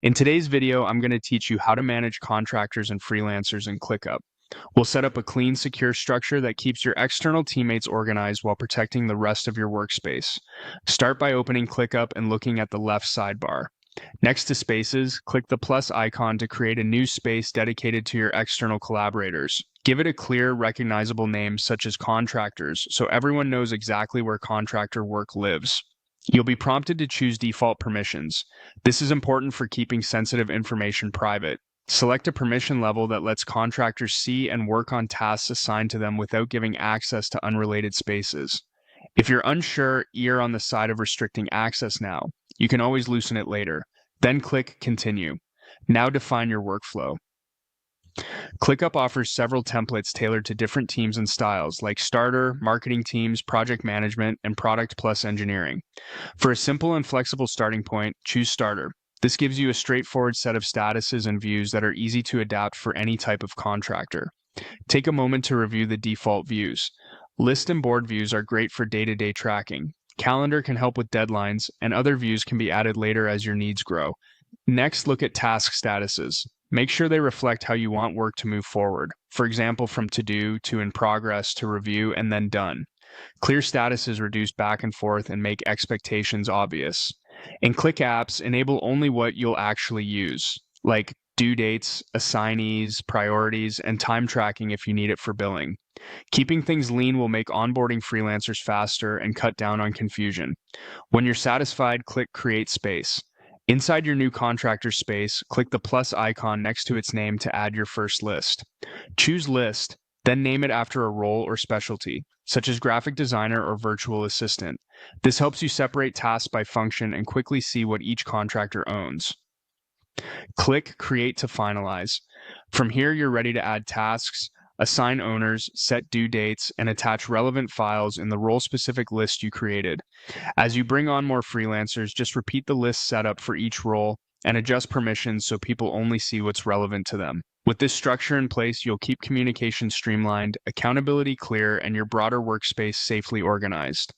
In today's video, I'm going to teach you how to manage contractors and freelancers in ClickUp. We'll set up a clean, secure structure that keeps your external teammates organized while protecting the rest of your workspace. Start by opening ClickUp and looking at the left sidebar. Next to spaces, click the plus icon to create a new space dedicated to your external collaborators. Give it a clear, recognizable name such as contractors so everyone knows exactly where contractor work lives. You'll be prompted to choose default permissions. This is important for keeping sensitive information private. Select a permission level that lets contractors see and work on tasks assigned to them without giving access to unrelated spaces. If you're unsure, err on the side of restricting access now. You can always loosen it later. Then click Continue. Now define your workflow. ClickUp offers several templates tailored to different teams and styles, like starter, marketing teams, project management, and product plus engineering. For a simple and flexible starting point, choose starter. This gives you a straightforward set of statuses and views that are easy to adapt for any type of contractor. Take a moment to review the default views. List and board views are great for day-to-day tracking. Calendar can help with deadlines, and other views can be added later as your needs grow. Next, look at task statuses. Make sure they reflect how you want work to move forward. For example, from to do to in progress to review and then done. Clear statuses reduce back and forth and make expectations obvious. In ClickApps, enable only what you'll actually use, like due dates, assignees, priorities, and time tracking if you need it for billing. Keeping things lean will make onboarding freelancers faster and cut down on confusion. When you're satisfied, click Create Space. Inside your new contractor space, click the plus icon next to its name to add your first list. Choose List, then name it after a role or specialty, such as graphic designer or virtual assistant. This helps you separate tasks by function and quickly see what each contractor owns. Click Create to finalize. From here, you're ready to add tasks, assign owners, set due dates, and attach relevant files in the role-specific list you created. As you bring on more freelancers, just repeat the list setup for each role and adjust permissions so people only see what's relevant to them. With this structure in place, you'll keep communication streamlined, accountability clear, and your broader workspace safely organized.